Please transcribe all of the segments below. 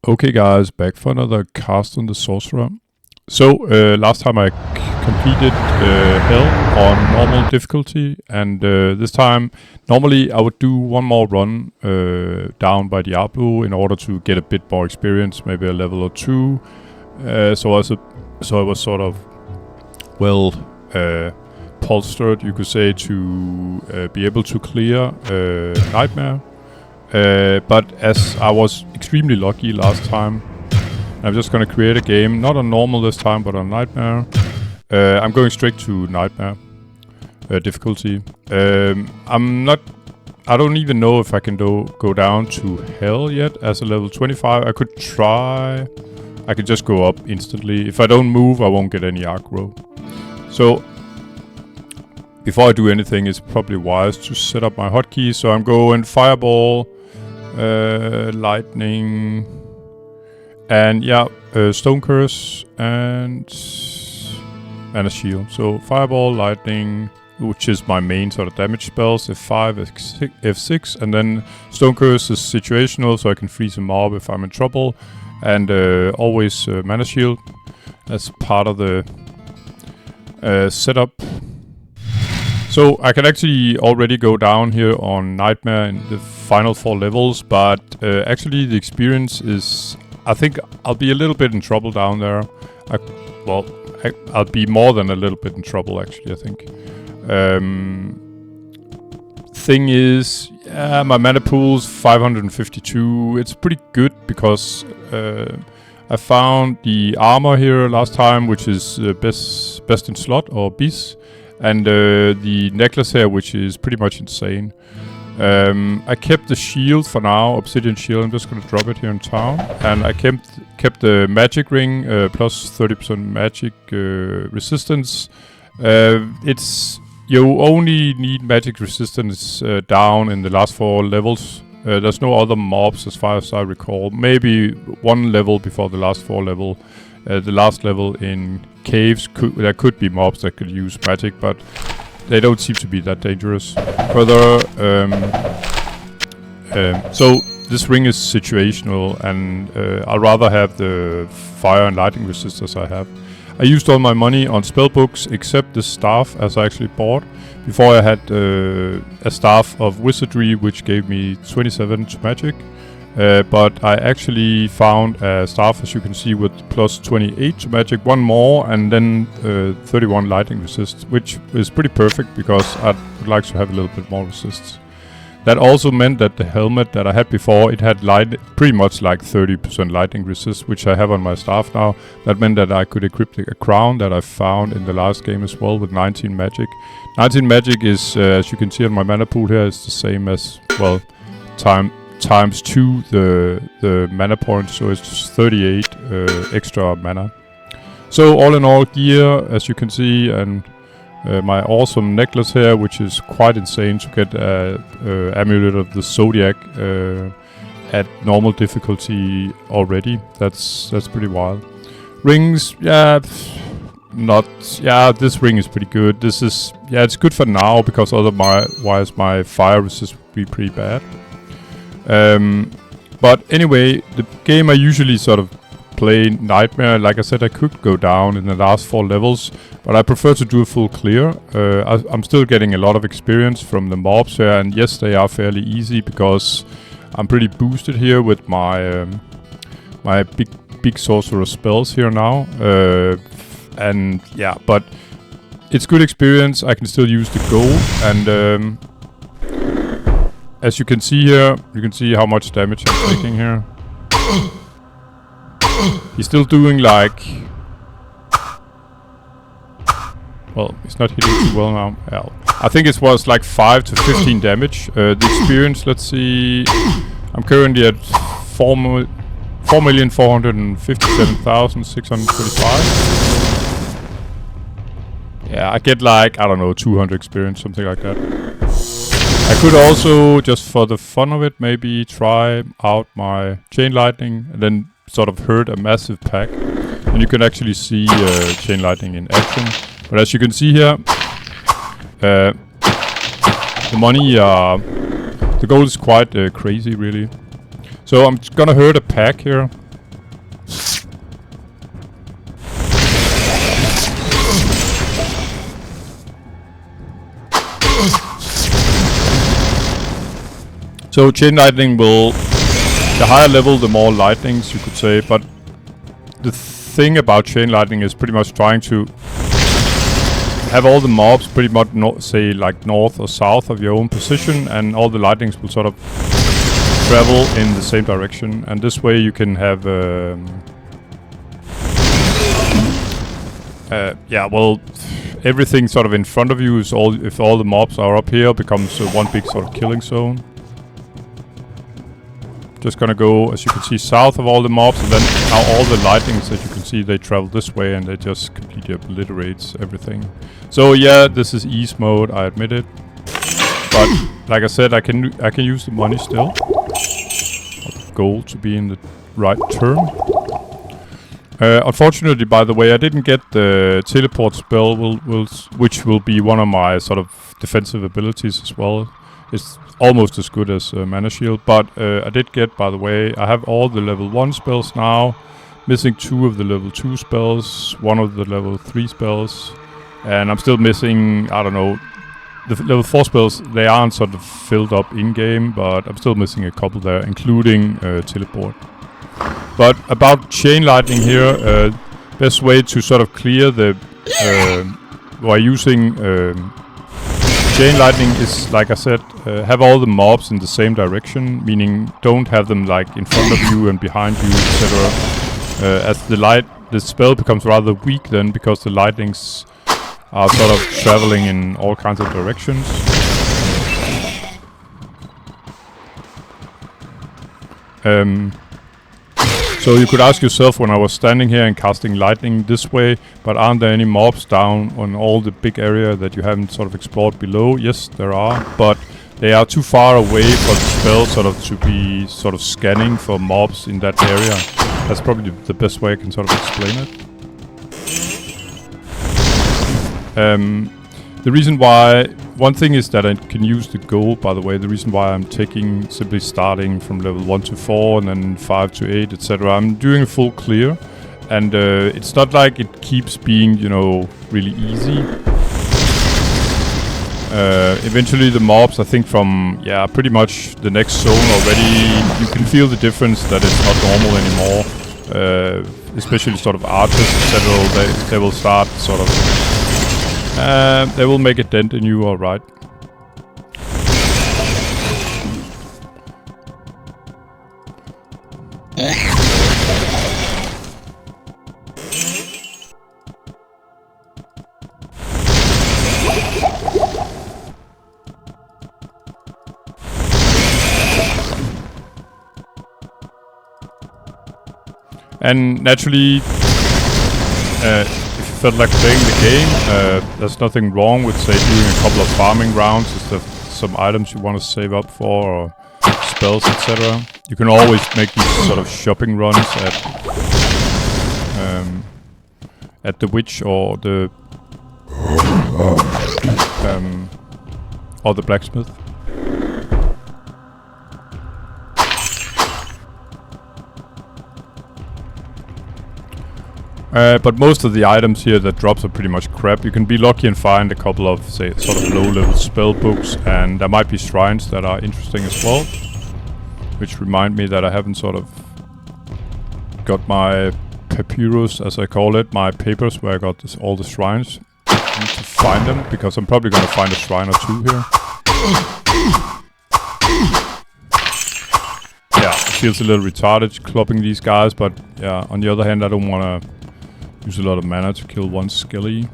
Okay guys, back for another cast on the Sorcerer. So, last time I completed Hell on normal difficulty, and this time, normally I would do one more run down by Diablo in order to get a bit more experience, maybe a level or two. So I was sort of, well, polstered, you could say, to be able to clear Nightmare. But as I was extremely lucky last time, I'm just gonna create a game, not on normal this time, but on Nightmare. I'm going straight to Nightmare difficulty. I don't even know if I can go down to Hell yet as a level 25. I could try. I could just go up instantly. If I don't move, I won't get any aggro. So before I do anything, it's probably wise to set up my hotkeys. So I'm going Fireball, Lightning, and Stone Curse and a Shield. So Fireball, Lightning, which is my main sort of damage spells, F5, F6, and then Stone Curse is situational, so I can freeze a mob if I'm in trouble, and always Mana Shield as part of the setup. So I can actually already go down here on Nightmare in the final 4 levels, but actually the experience is... I think I'll be a little bit in trouble down there. I'll be more than a little bit in trouble, actually, I think. Thing is, my mana pool's 552. It's pretty good because I found the armor here last time, which is best in slot, or bis. And the necklace here, which is pretty much insane. I kept the shield for now, Obsidian Shield. I'm just going to drop it here in town. And I kept the magic ring, plus 30% magic resistance. You only need magic resistance down in the last 4 levels. There's no other mobs as far as I recall. Maybe 1 level before the last 4 level. The last level in caves, there could be mobs that could use magic, but they don't seem to be that dangerous. Further, so this ring is situational, and I'd rather have the fire and lightning resistors I have. I used all my money on spellbooks except the staff, as I actually bought. Before I had a staff of wizardry, which gave me 27 to magic. But I actually found a staff, as you can see, with plus 28 to magic, 1 more, and then 31 lightning resist, which is pretty perfect because I would like to have a little bit more resist. That also meant that the helmet that I had before, it had pretty much like 30% lightning resist, which I have on my staff now. That meant that I could equip a crown that I found in the last game as well with 19 magic. 19 magic is, as you can see on my mana pool here, is the same as, well, times 2 the mana points, so it's just 38 extra mana. So all in all, gear, as you can see, and my awesome necklace here, which is quite insane to get Amulet of the Zodiac at normal difficulty already. That's pretty wild. Rings, this ring is pretty good. This is, it's good for now because otherwise my fire resist would be pretty bad. But anyway, the game I usually sort of play Nightmare. Like I said, I could go down in the last 4 levels, but I prefer to do a full clear. I'm still getting a lot of experience from the mobs here, and yes, they are fairly easy because I'm pretty boosted here with my my big sorcerer spells here now. But it's good experience. I can still use the gold, and as you can see here, you can see how much damage I'm taking here. He's still doing like... Well, he's not hitting too well now. I think it was like 5 to 15 damage. The experience, let's see... I'm currently at 4,457,625. Yeah, I get like, I don't know, 200 experience, something like that. I could also, just for the fun of it, maybe try out my Chain Lightning and then sort of hurt a massive pack. And you can actually see Chain Lightning in action. But as you can see here, the money, the gold is quite crazy, really. So I'm gonna hurt a pack here. So chain lightning will, the higher level, the more lightnings you could say, but the thing about chain lightning is pretty much trying to have all the mobs pretty much say like north or south of your own position, and all the lightnings will sort of travel in the same direction, and this way you can have everything sort of in front of you is all, if all the mobs are up here, becomes one big sort of killing zone. Just gonna go, as you can see, south of all the mobs, and then now all the lightnings that you can see, they travel this way, and they just completely obliterates everything. So yeah, this is ease mode, I admit it. But like I said, I can use the money still. Gold to be in the right term. Unfortunately, by the way, I didn't get the teleport spell, which will be one of my sort of defensive abilities as well. It's almost as good as Mana Shield, but I did get, by the way, I have all the level 1 spells now, missing 2 of the level 2 spells, 1 of the level 3 spells, and I'm still missing, I don't know, the level 4 spells, they aren't sort of filled up in-game, but I'm still missing a couple there, including teleport. But about chain lightning here, best way to sort of clear the, by using chain lightning is, like I said, have all the mobs in the same direction, meaning don't have them like in front of you and behind you, etc. As the spell becomes rather weak then, because the lightnings are sort of traveling in all kinds of directions. So you could ask yourself, when I was standing here and casting lightning this way, but aren't there any mobs down on all the big area that you haven't sort of explored below? Yes, there are, but they are too far away for the spell sort of to be sort of scanning for mobs in that area. That's probably the best way I can sort of explain it. The reason why, one thing is that I can use the gold, by the way. The reason why I'm taking, simply starting from level 1 to 4 and then 5 to 8, etc. I'm doing a full clear, and it's not like it keeps being, you know, really easy. Eventually the mobs, I think from, yeah, pretty much the next zone already, you can feel the difference that it's not normal anymore. Especially sort of archers, etc. They will start sort of... they will make a dent in you, alright. And naturally, if you felt like playing the game, there's nothing wrong with, say, doing a couple of farming rounds. If there's some items you want to save up for, or spells, etc. You can always make these sort of shopping runs at the witch or the blacksmith. But most of the items here that drops are pretty much crap. You can be lucky and find a couple of, say, sort of low-level spell books, and there might be shrines that are interesting as well. Which remind me that I haven't sort of got my papyrus, as I call it, my papers where I got all the shrines. I need to find them, because I'm probably gonna find a shrine or two here. Yeah, it feels a little retarded clubbing these guys, but yeah, on the other hand, I don't wanna use a lot of mana to kill one skelly.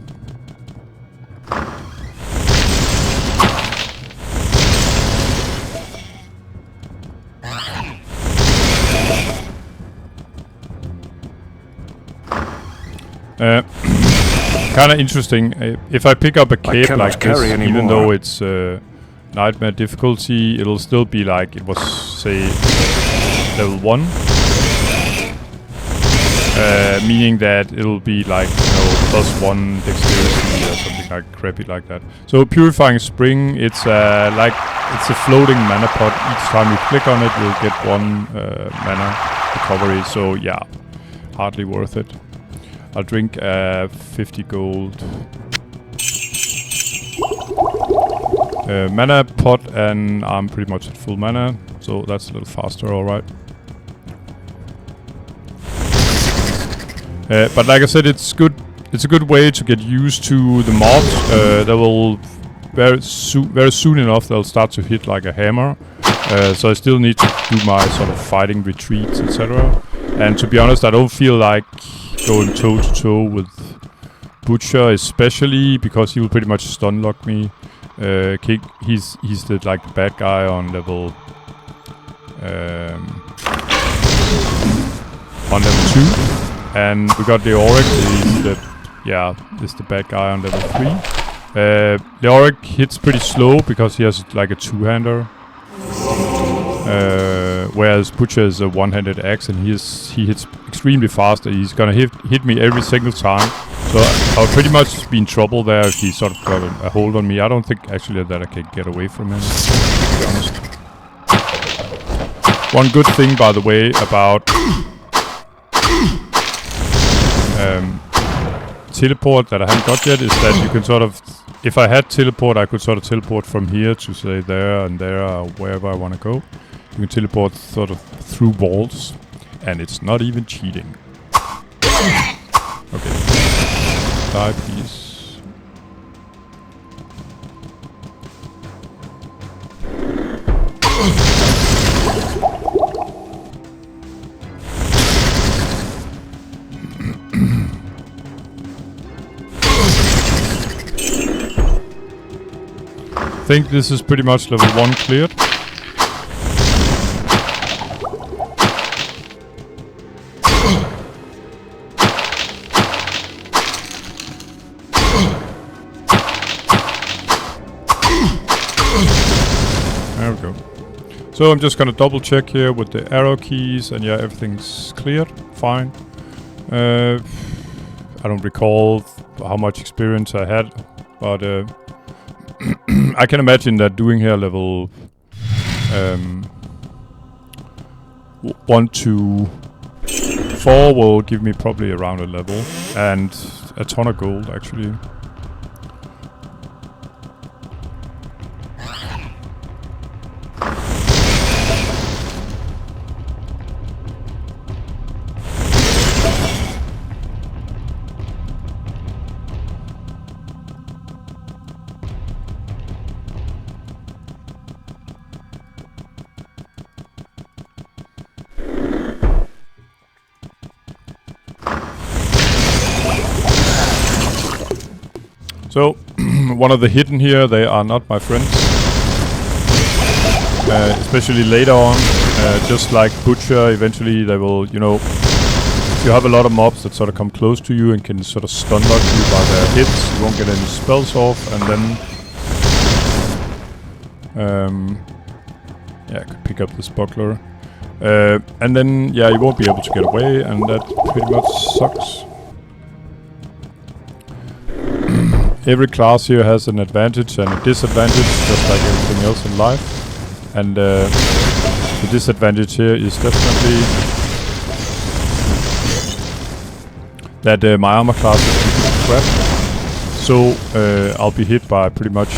Kind of interesting. If I pick up a cape like this, even though it's nightmare difficulty, it'll still be like it was, say, level 1. Meaning that it'll be like, you know, +1 dexterity or something like crappy like that. So Purifying Spring, it's like it's a floating mana pot. Each time you click on it, you'll get 1 mana recovery. So yeah, hardly worth it. I'll drink 50 gold. mana pot, and I'm pretty much at full mana, so that's a little faster, alright. But like I said, it's good. It's a good way to get used to the mobs. They will very soon enough they'll start to hit like a hammer. So I still need to do my sort of fighting retreats, etc. And to be honest, I don't feel like going toe to toe with Butcher, especially because he will pretty much stun lock me. He's the like the bad guy on level 2, and we got the Auric. He's the bad guy on level 3. The Auric hits pretty slow because he has like a two-hander, whereas Butcher is a one-handed axe, and he hits extremely fast. And he's gonna hit me every single time. So I'll pretty much be in trouble there if he sort of got a hold on me. I don't think actually that I can get away from him, to be honest. One good thing, by the way, about teleport that I haven't got yet is that you can sort of, if I had teleport, I could sort of teleport from here to say there and there or wherever I want to go. You can teleport sort of through walls, and it's not even cheating. Okay. Die, please. I think this is pretty much level 1 cleared. There we go. So I'm just gonna double check here with the arrow keys, and yeah, everything's cleared. Fine. I don't recall how much experience I had, but I can imagine that doing here level 1 to 4 will give me probably around a level and a ton of gold actually. So, one of the hidden here, they are not my friends. Especially later on, just like Butcher, eventually they will, you know, if you have a lot of mobs that sort of come close to you and can sort of stun lock you by their hits, you won't get any spells off, and then yeah, I could pick up this buckler. And then, yeah, you won't be able to get away, and that pretty much sucks. Every class here has an advantage and a disadvantage, just like everything else in life. And the disadvantage here is definitely that my armor class is crap. So I'll be hit by pretty much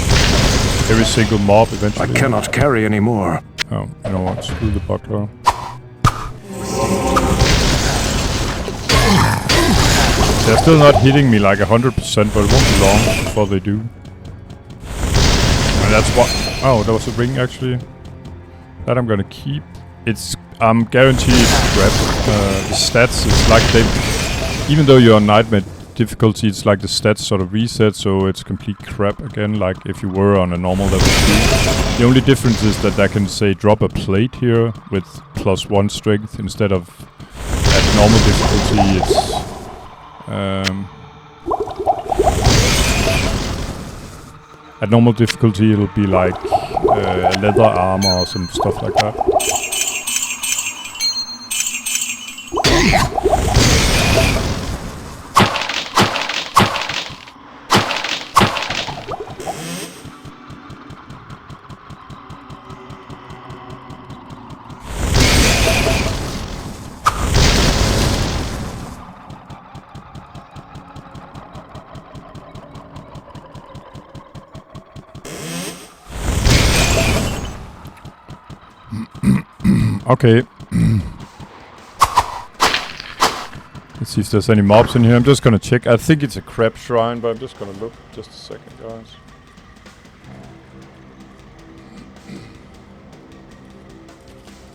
every single mob eventually. I cannot carry anymore. Oh, you know what? Screw the buckler. They're still not hitting me like 100%, but it won't be long before they do. And that's what... Oh, there was a ring actually. That I'm gonna keep. I'm guaranteed crap. The stats, it's like they... Even though you're on nightmare difficulty, it's like the stats sort of reset, so it's complete crap again, like if you were on a normal level 2. The only difference is that I can say drop a plate here with +1 strength instead of at normal difficulty it's... at normal difficulty it'll be like leather armor or some stuff like that. Okay. Let's see if there's any mobs in here. I'm just gonna check. I think it's a crab shrine, but I'm just gonna look. Just a second, guys.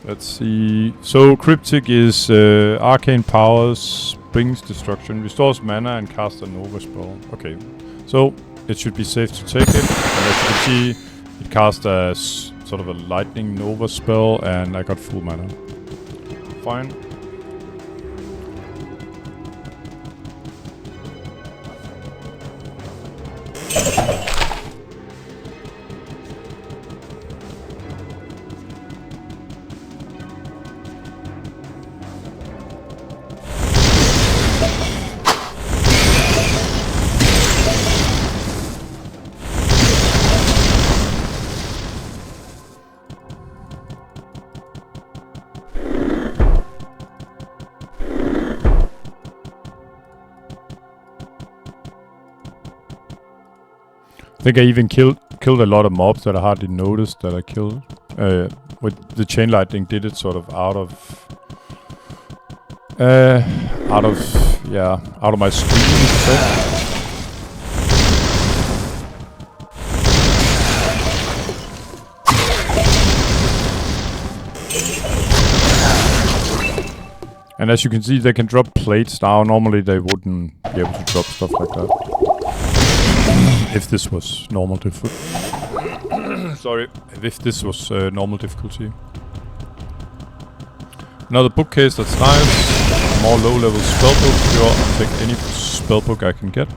Let's see. So cryptic is arcane powers, brings destruction, restores mana, and casts a nova spell. Okay, so it should be safe to take it. And as you can see, it casts a sort of a lightning nova spell, and I got full mana. Fine. I think I even killed a lot of mobs that I hardly noticed that I killed. With the chain lightning, did it sort of out of my screen. And as you can see, they can drop plates now. Normally they wouldn't be able to drop stuff like that. If this was normal difficulty. Sorry. If this was normal difficulty. Another bookcase, that's nice. More low-level spellbook. Sure, I'll take any spellbook I can get.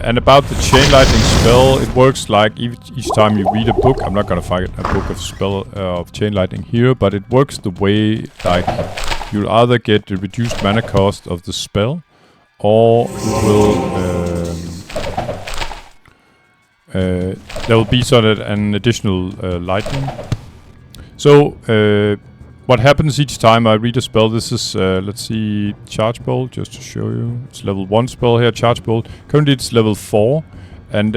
And about the chain lightning spell, it works like each time you read a book. I'm not gonna find a book of chain lightning here, but it works the way like you'll either get the reduced mana cost of the spell, or you will there will be sort of an additional lightning. So what happens each time I read a spell? This is, let's see, Charge Bolt, just to show you. It's level 1 spell here, Charge Bolt. Currently it's level 4, and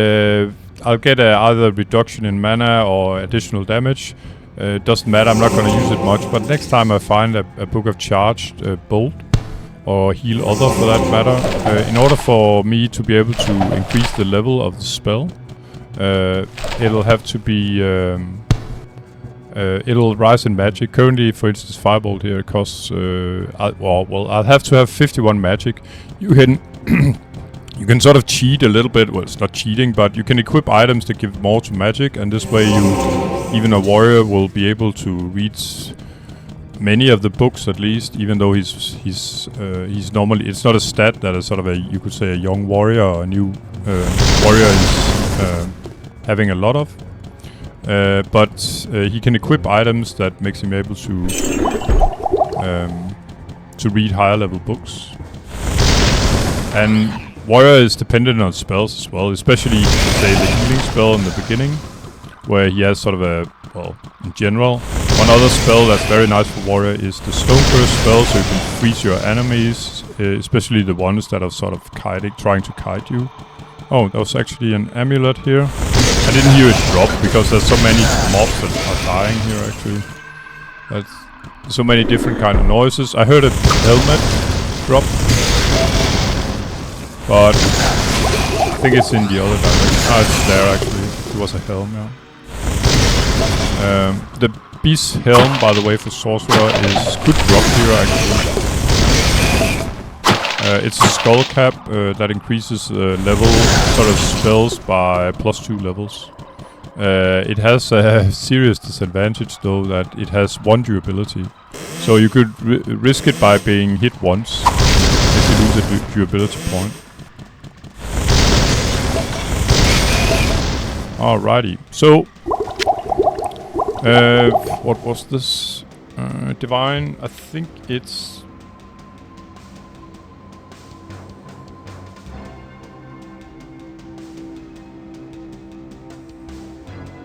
I'll get either reduction in mana or additional damage. It doesn't matter, I'm not going to use it much, but next time I find a book of Charged Bolt, or Heal Other for that matter, in order for me to be able to increase the level of the spell, it'll have to be... it'll rise in magic. Currently, for instance, Firebolt here costs... I'll have to have 51 magic. You can you can sort of cheat a little bit. Well, it's not cheating, but you can equip items that give more to magic, and this way even a warrior will be able to read many of the books at least, even though he's normally... It's not a stat that is sort of you could say a young warrior or a new warrior is having a lot of. But he can equip items that makes him able to read higher level books. And warrior is dependent on spells as well, especially say the healing spell in the beginning, where he has sort of in general. One other spell that's very nice for warrior is the Stone Curse spell, so you can freeze your enemies, especially the ones that are sort of trying to kite you. Oh, there was actually an amulet here. I didn't hear it drop because there's so many mobs that are dying here actually. There's so many different kind of noises. I heard a helmet drop, but I think it's in the other direction. Ah, it's there actually. It was a helm, yeah. The Beast Helm, by the way, for Sorcerer could drop here actually. It's a skull cap that increases level sort of spells by +2 levels. It has a serious disadvantage though, that it has 1 durability. So you could risk it by being hit once if you lose a durability point. Alrighty, so what was this? Divine, I think it's...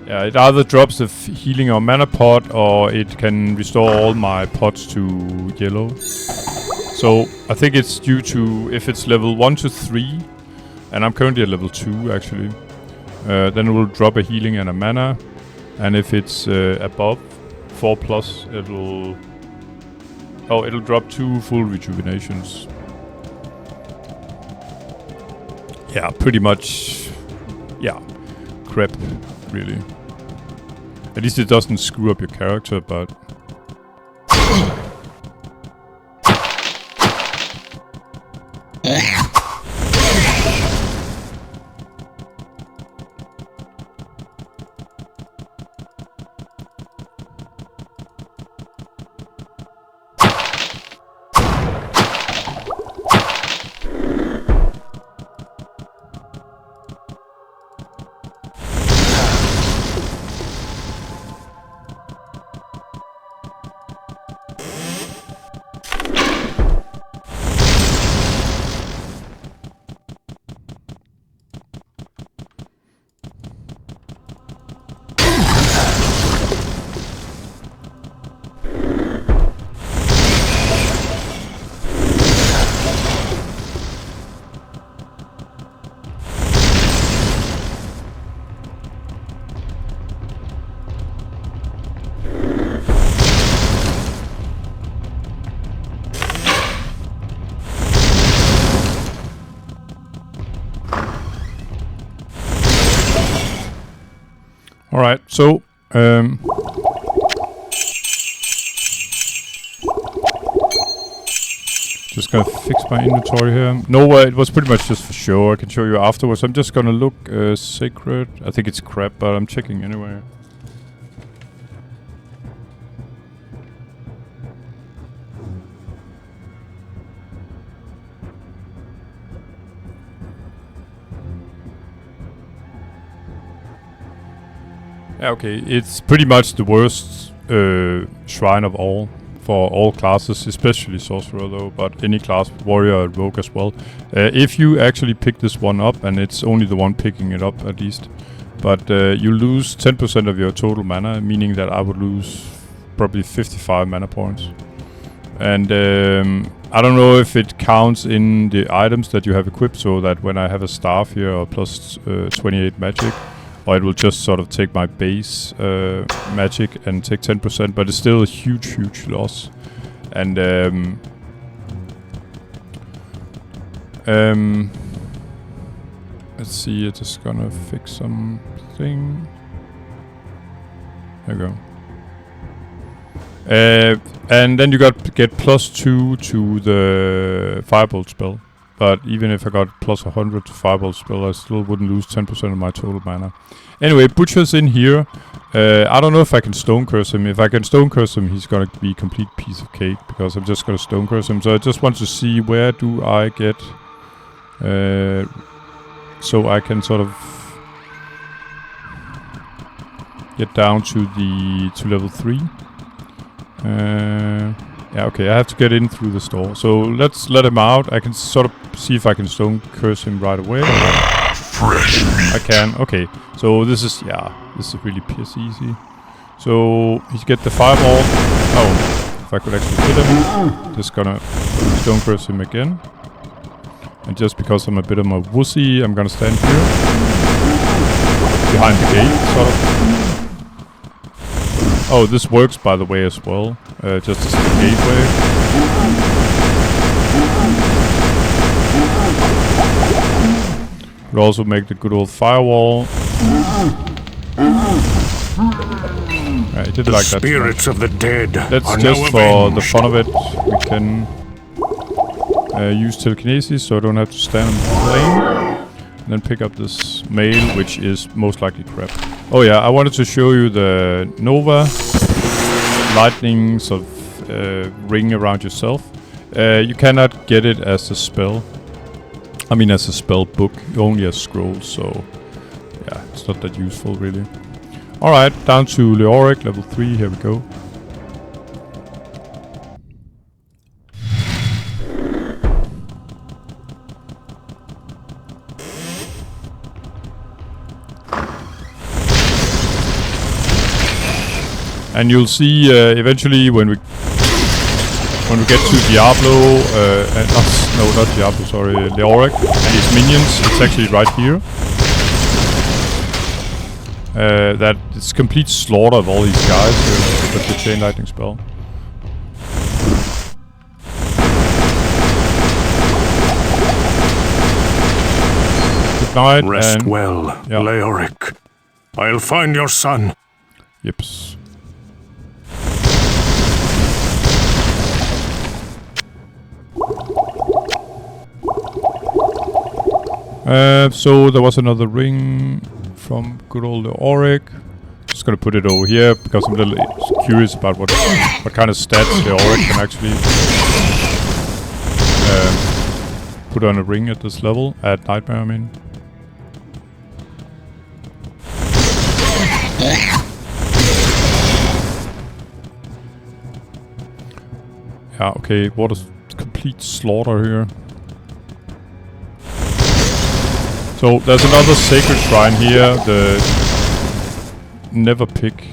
Yeah, it either drops the healing or mana pot, or it can restore all my pots to yellow. So I think it's due to, if it's level 1 to 3, And I'm currently at level 2 actually. Then it will drop a healing and a mana. And if it's above 4+, it'll... Oh, it'll drop 2 full rejuvenations. Yeah, pretty much... Yeah, crap, really. At least it doesn't screw up your character, but... Alright, so... just gonna fix my inventory here. No, it was pretty much just for show. I can show you afterwards. I'm just gonna look sacred. I think it's crap, but I'm checking anyway. Yeah, okay, it's pretty much the worst shrine of all for all classes, especially Sorcerer though, but any class, Warrior and Rogue as well. If you actually pick this one up, and it's only the one picking it up at least, but you lose 10% of your total mana, meaning that I would lose probably 55 mana points. And I don't know if it counts in the items that you have equipped, so that when I have a staff here or plus 28 magic, or it will just sort of take my base magic and take 10%, but it's still a huge, huge loss. And let's see, it's just gonna fix something. There we go. And then you get +2 to the Firebolt spell. But even if I got +100 to Firebolt spell, I still wouldn't lose 10% of my total mana. Anyway, Butcher's in here. I don't know if I can Stone Curse him. If I can Stone Curse him, he's gonna be a complete piece of cake, because I'm just gonna Stone Curse him. So I just want to see where do I get... so I can sort of get down to level 3. Yeah, okay, I have to get in through the store. So let's let him out. I can sort of see if I can Stone Curse him right away. Fresh meat. I can, okay. So this is, yeah, this is really piss easy. So he get the Fireball. Oh, if I could actually hit him. Just gonna Stone Curse him again. And just because I'm a bit of a wussy, I'm gonna stand here. Behind the gate, sort of. Oh, this works by the way as well. Just as the gateway. Could also make the good old firewall. I did like that. Spirits of the dead. That's just for the fun of it. We can use telekinesis, so I don't have to stand on the plane. And then pick up this mail, which is most likely crap. Oh yeah, I wanted to show you the Nova lightning sort of ring around yourself. You cannot get it as a spell. I mean as a spell book, only as scrolls, so yeah, it's not that useful really. Alright, down to Leoric, level 3, here we go. And you'll see eventually when we when we get to Diablo, not Diablo, sorry, Leoric and his minions, it's actually right here. That it's complete slaughter of all these guys here with the chain lightning spell. Good night. Rest and well, yeah. Leoric. I'll find your son. Yips. So there was another ring from good old Auric. Just gonna put it over here because I'm a little curious about what kind of stats the Auric can actually put on a ring at this level, at Nightmare I mean. Yeah, okay, what a complete slaughter here. So there's another sacred shrine here, the Never Pick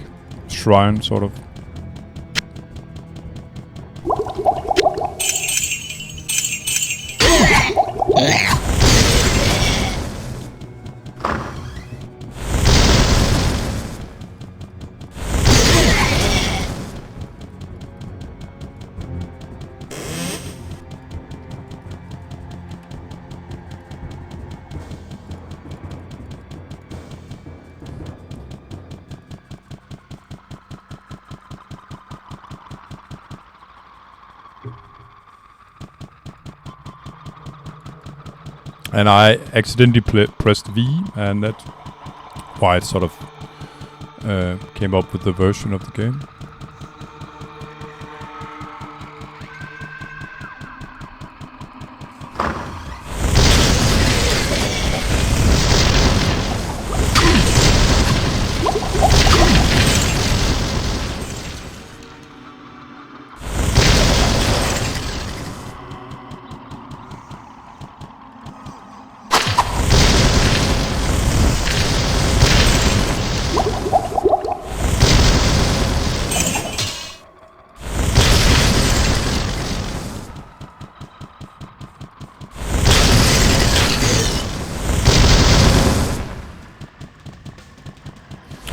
shrine, sort of. And I accidentally pressed V, and that's why it sort of came up with the version of the game.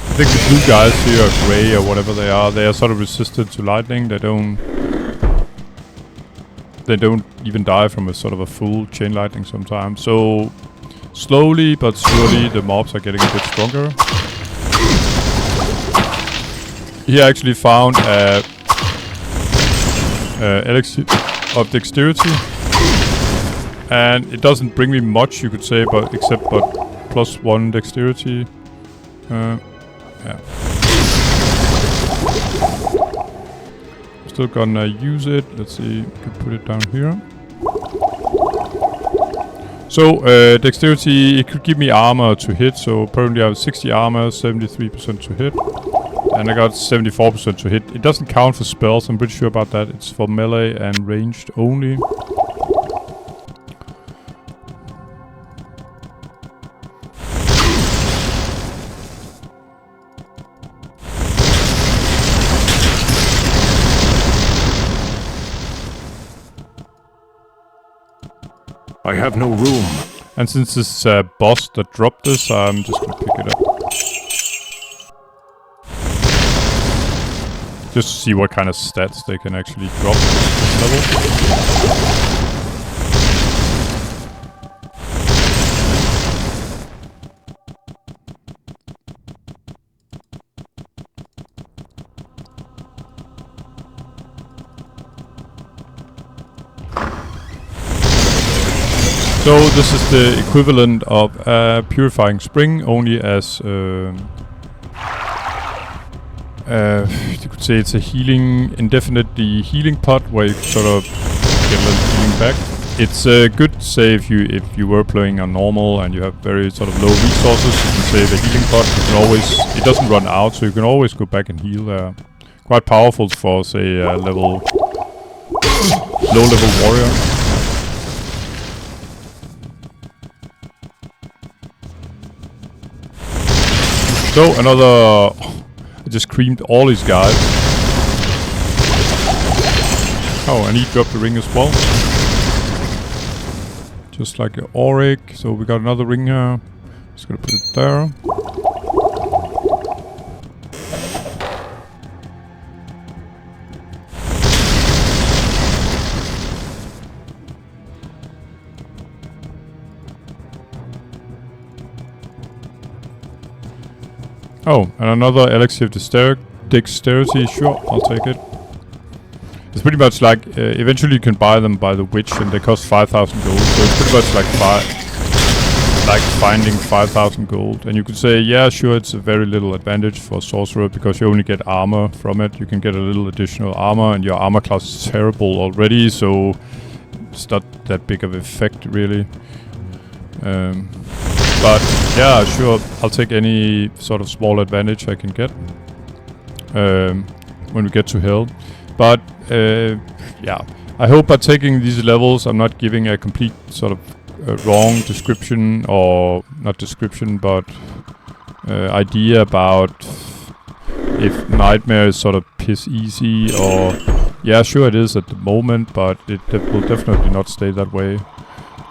I think the blue guys here are grey or whatever they are sort of resistant to lightning. They don't even die from a sort of a full chain lightning sometimes. So slowly but surely the mobs are getting a bit stronger. He actually found a elixir of dexterity, and it doesn't bring me much, you could say, but +1 dexterity. Yeah. Still gonna use it. Let's see. We can put it down here. So dexterity, it could give me armor to hit. So apparently I have 60 armor, 73% to hit, and I got 74% to hit. It doesn't count for spells. I'm pretty sure about that. It's for melee and ranged only. I have no room. And since this is a boss that dropped this, I'm just gonna pick it up. Just to see what kind of stats they can actually drop at this level. So this is the equivalent of a purifying spring, only as you could say it's a healing, indefinitely healing pot where you sort of get a little healing back. It's good, say if you were playing on normal and you have very sort of low resources, you can save a healing pot. You can always, it doesn't run out, so you can always go back and heal. Quite powerful for say a low level warrior. So another, I just creamed all these guys. Oh, and he dropped the ring as well. Just like the Auric. So we got another ring here. Just gonna put it there. Oh, and another elixir of dexterity. Sure, I'll take it. It's pretty much like, eventually you can buy them by the witch and they cost 5,000 gold. So it's pretty much like finding 5,000 gold. And you could say, yeah, sure, it's a very little advantage for Sorcerer because you only get armor from it. You can get a little additional armor and your armor class is terrible already. So it's not that big of an effect really. But yeah, sure, I'll take any sort of small advantage I can get when we get to hell. But yeah, I hope by taking these levels I'm not giving a complete sort of wrong description, or not description, but idea about if Nightmare is sort of piss easy, or yeah, sure it is at the moment, but it will definitely not stay that way.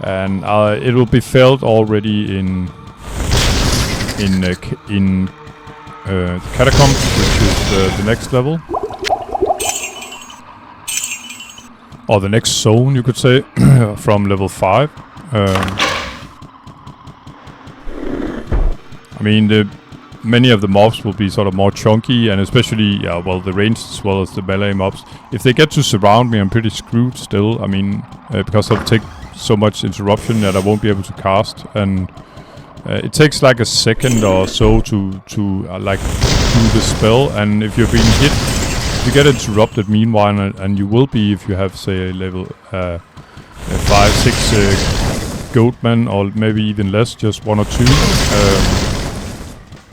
And it will be felt already in the catacombs, which is the next level, or the next zone, you could say, from level 5. I mean, many of the mobs will be sort of more chunky, and especially, yeah, well, the ranged as well as the melee mobs. If they get to surround me, I'm pretty screwed still. I mean, because I'll take so much interruption that I won't be able to cast, and it takes like a second or so to like do the spell, and if you're being hit, you get interrupted meanwhile, and you will be if you have, say, a level 5-6 goatman, or maybe even less, just 1 or 2,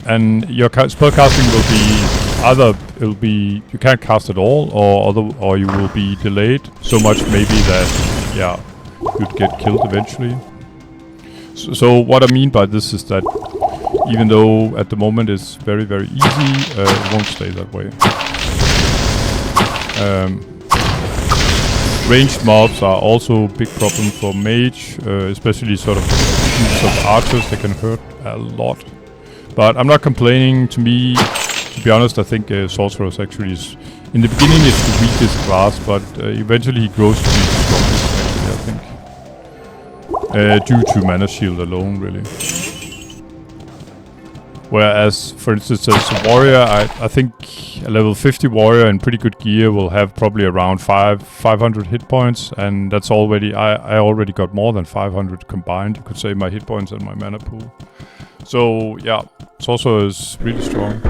and your spellcasting will be either you can't cast at all, or you will be delayed so much maybe that, yeah, you'd get killed eventually. So what I mean by this is that even though at the moment it's very, very easy, it won't stay that way. Ranged mobs are also a big problem for mage, especially sort of groups of archers. They can hurt a lot. But I'm not complaining. To be honest, I think Sorcerer actually is, in the beginning it's the weakest class, but eventually he grows to be the strongest actually, I think. Due to mana shield alone, really. Whereas, for instance, as a warrior, I think a level 50 warrior in pretty good gear will have probably around 500 hit points, and that's already, I already got more than 500 combined, you could say, my hit points and my mana pool. So yeah, Sorcerer is really strong.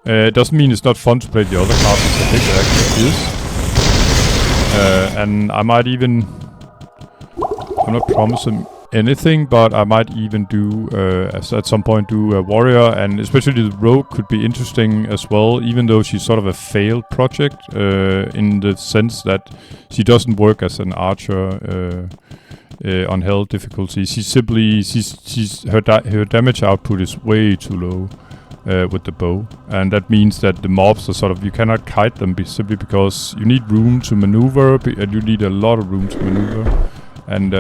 It doesn't mean it's not fun to play the other classes. I think it actually is. And I might even, I'm not promising anything, but I might even do, at some point, do a warrior, and especially the rogue could be interesting as well, even though she's sort of a failed project, in the sense that she doesn't work as an archer on hell difficulty. She's simply, her damage output is way too low with the bow, and that means that the mobs are sort of, you cannot kite them simply because you need room to maneuver, and you need a lot of room to maneuver, and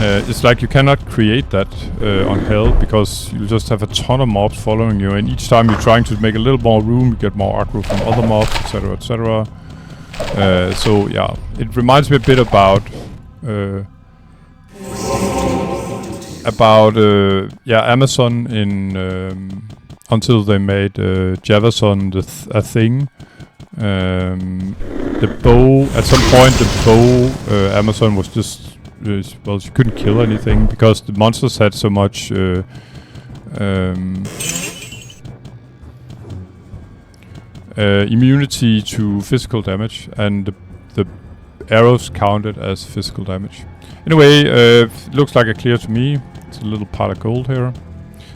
it's like you cannot create that on hell, because you just have a ton of mobs following you, and each time you're trying to make a little more room, you get more aggro from other mobs, etc, etc. So yeah, it reminds me a bit about Amazon in until they made Javason a thing. The bow, at some point the bow, Amazon was just, well, she couldn't kill anything because the monsters had so much immunity to physical damage, and the arrows counted as physical damage. Anyway, it looks like a clear to me. It's a little pot of gold here.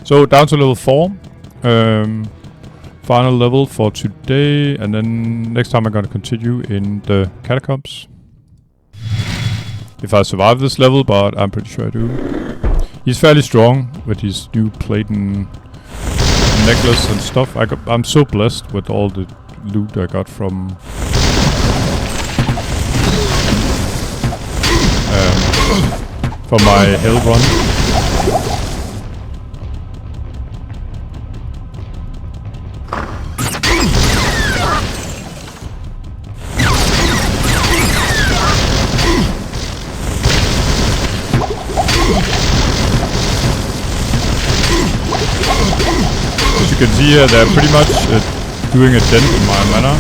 So down to level 4. Final level for today, and then next time I'm gonna continue in the catacombs. If I survive this level, but I'm pretty sure I do. He's fairly strong with his new plate and necklace and stuff. I'm so blessed with all the loot I got from my hell run. As you can see here, they're pretty much doing a dent in my mana.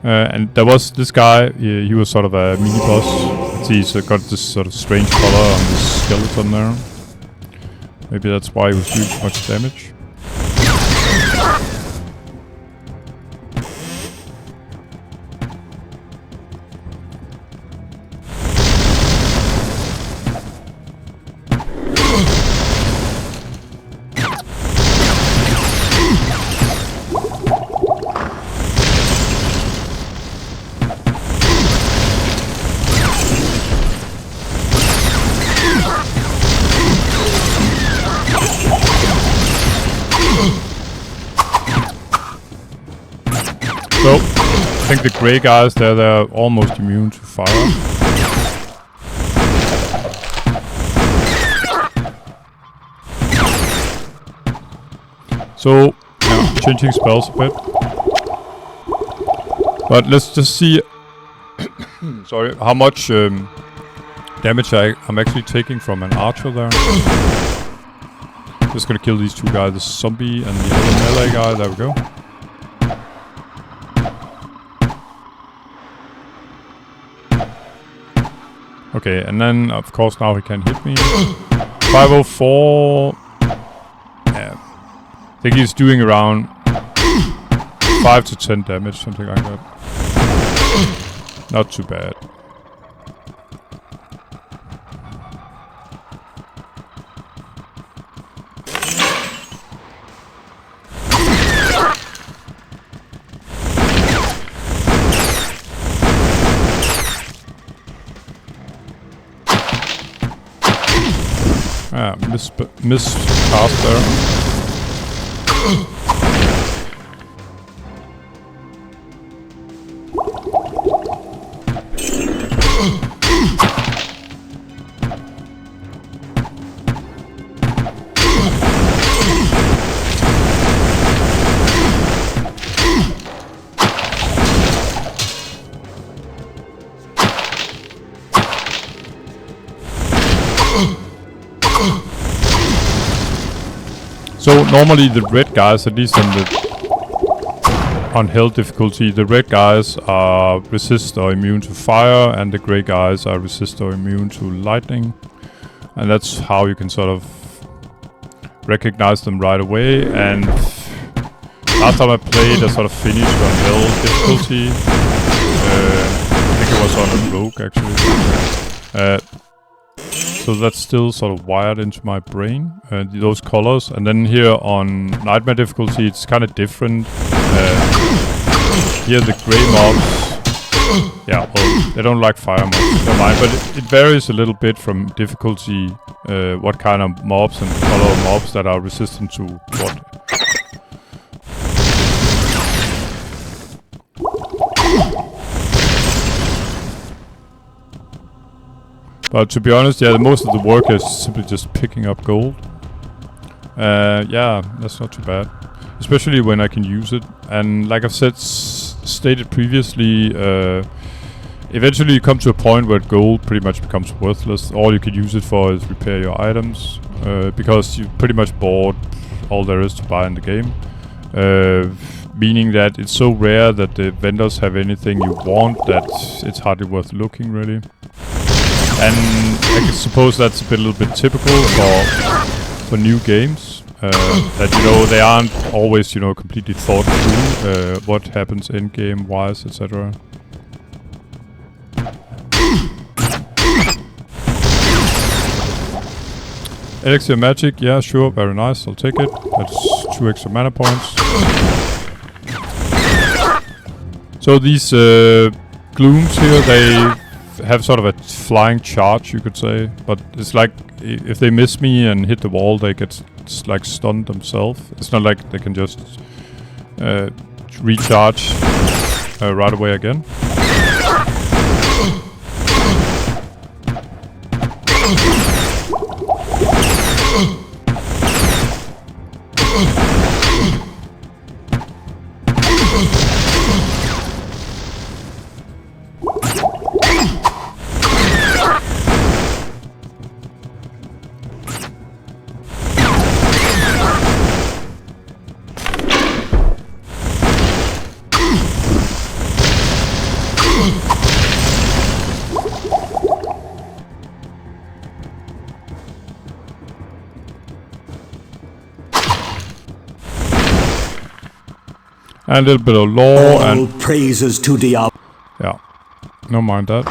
And there was this guy, he was sort of a mini-boss. He's got this sort of strange color on his skeleton there. Maybe that's why he was doing so much damage. So, I think the grey guys there, they're almost immune to fire. So, yeah, changing spells a bit. But let's just see sorry, how much damage I'm actually taking from an archer there. Just gonna kill these two guys, the zombie and the other melee guy. There we go. Okay, and then of course now he can hit me. 504. Yeah. I think he's doing around 5 to 10 damage, something like that. Not too bad. Ah, miss cast there. So normally the red guys, at least on hell difficulty, the red guys are resist or immune to fire, and the grey guys are resist or immune to lightning. And that's how you can sort of recognize them right away. And last time I played, I sort of finished on hell difficulty. I think it was on a rogue actually. So that's still sort of wired into my brain, those colors. And then here on Nightmare difficulty, it's kind of different. Here the grey mobs, yeah, well, they don't like fire mobs, never mind. But it varies a little bit from difficulty, what kind of mobs and color of mobs that are resistant to what. But to be honest, yeah, most of the work is simply just picking up gold. Yeah, that's not too bad. Especially when I can use it. And like I've stated previously, eventually you come to a point where gold pretty much becomes worthless. All you could use it for is repair your items. Because you pretty much bought all there is to buy in the game. Meaning that it's so rare that the vendors have anything you want that it's hardly worth looking, really. And I suppose that's a little bit typical for new games. That, you know, they aren't always, you know, completely thought through what happens in game wise, etc. Elixir magic, yeah, sure, very nice, I'll take it. That's 2 extra mana points. So these glooms here, they have sort of a flying charge, you could say. But it's like, if they miss me and hit the wall, they get like stunned themselves. It's not like they can just recharge right away again. And a little bit of lore All and praises to Diablo. yeah, no mind that.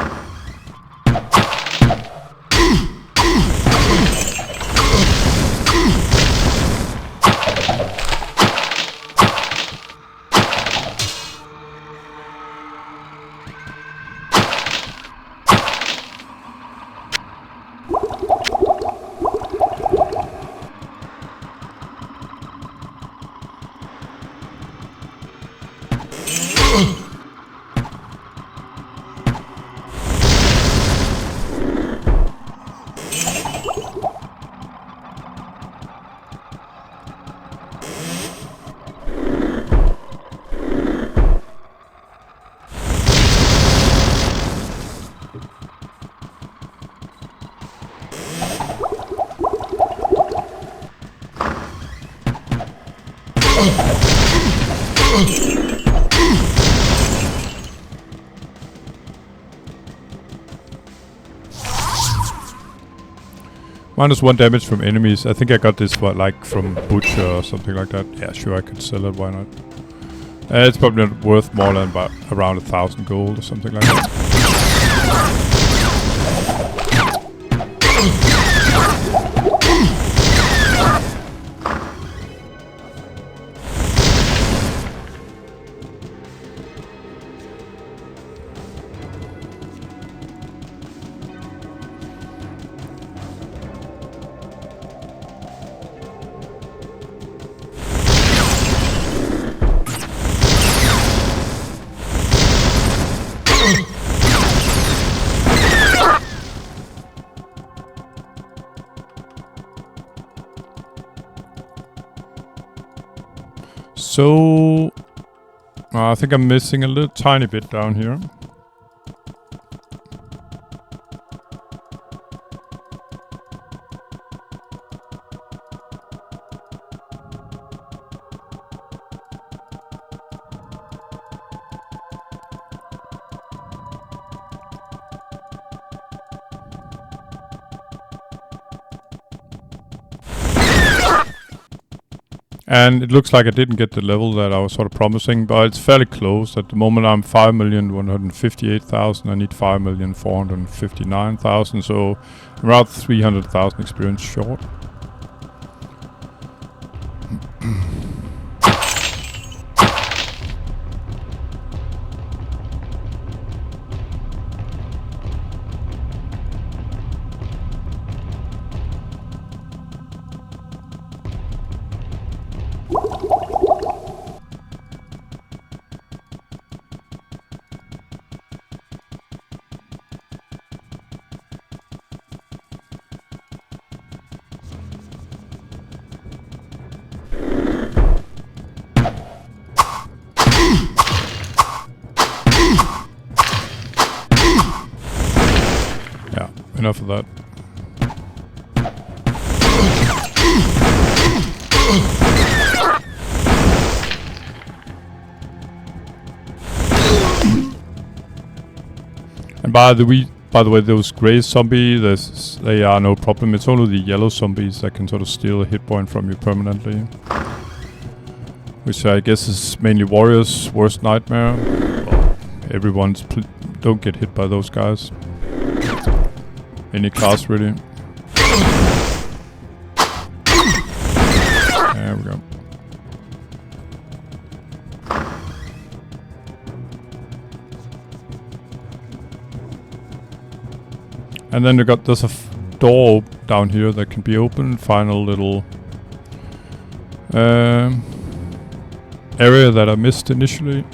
-1 damage from enemies. I think I got this from Butcher or something like that. Yeah, sure, I could sell it. Why not? It's probably not worth more than about around 1,000 gold or something like that. So, I think I'm missing a little tiny bit down here. And it looks like I didn't get the level that I was sort of promising, but it's fairly close. At the moment I'm 5,158,000. I need 5,459,000, so around 300,000 experience short. Enough of that. And by the way, those grey zombies, they are no problem. It's only the yellow zombies that can sort of steal a hit point from you permanently. Which I guess is mainly warriors' worst nightmare. Well, everyone's don't get hit by those guys. Any class really. And then there's a door down here that can be opened. Final little area that I missed initially.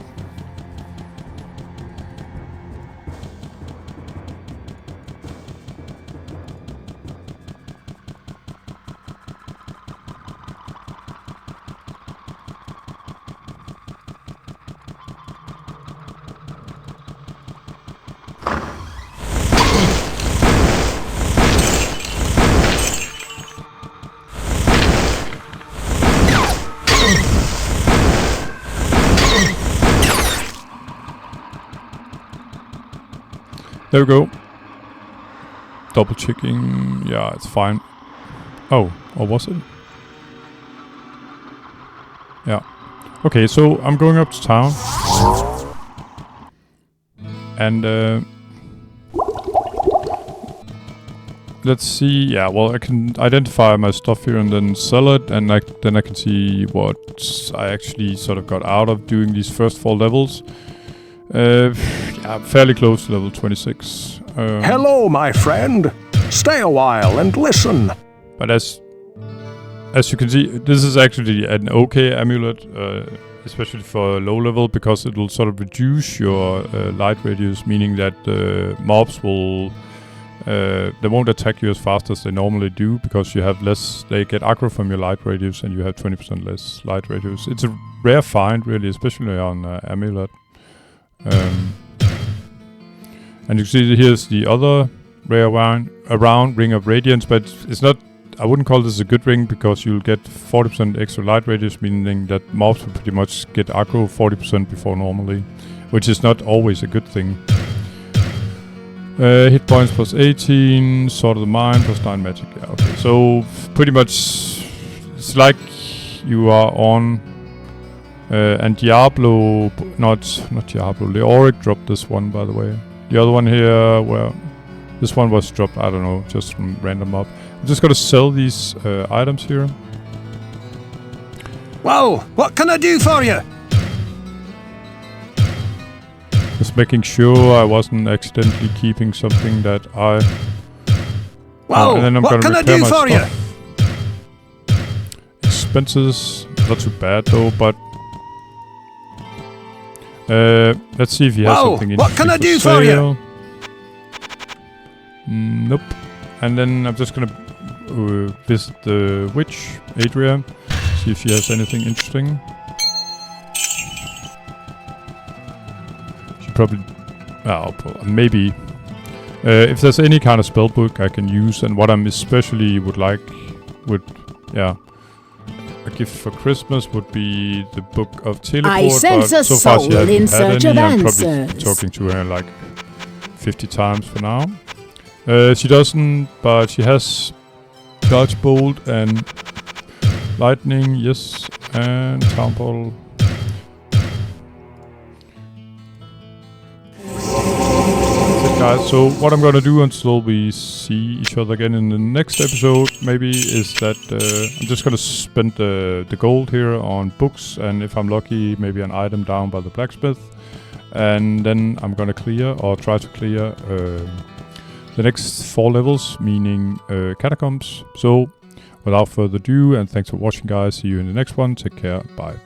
There we go. Double checking. Yeah, it's fine. Oh, or was it? Yeah. Okay, so I'm going up to town. And let's see. Yeah, well, I can identify my stuff here and then sell it, and then I can see what I actually sort of got out of doing these first 4 levels. Yeah, fairly close to level 26. Hello, my friend. Stay a while and listen. But as you can see, this is actually an okay amulet, especially for low level, because it will sort of reduce your light radius, meaning that mobs will they won't attack you as fast as they normally do, because you have less. They get aggro from your light radius, and you have 20% less light radius. It's a rare find, really, especially on amulet. And you can see here's the other rare one around Ring of Radiance, but it's not. I wouldn't call this a good ring, because you'll get 40% extra light radius, meaning that mobs will pretty much get aggro 40% before normally, which is not always a good thing. Hit points plus 18, Sword of the Mind plus 9 magic. Yeah, okay. So pretty much it's like you are on. And Diablo, not Diablo, Leoric dropped this one, by the way. The other one here, well, this one was dropped, I don't know, just from random mob. I'm just gonna sell these items here. Well, what can I do for you? Just making sure I wasn't accidentally keeping something that I... Well, and then I'm what gonna can I repair do my for you? stuff. Expenses, not too bad though, but... let's see if he has something interesting. What can I do for you? Nope. And then I'm just gonna visit the witch, Adria, see if she has anything interesting. She probably... maybe. If there's any kind of spell book I can use, and what I'm especially yeah, a gift for Christmas would be the Book of Teleport. I sense but a so far she soul hasn't in had search any. of I'm probably answers. talking to her like 50 times for now. She doesn't, but she has Dodge Bolt and Lightning, yes, and Town Portal. Guys, so what I'm gonna do until we see each other again in the next episode, maybe, is that I'm just gonna spend the gold here on books, and if I'm lucky, maybe an item down by the blacksmith, and then I'm gonna clear, or try to clear, the next 4 levels, meaning catacombs. So, without further ado, and thanks for watching, guys. See you in the next one. Take care. Bye.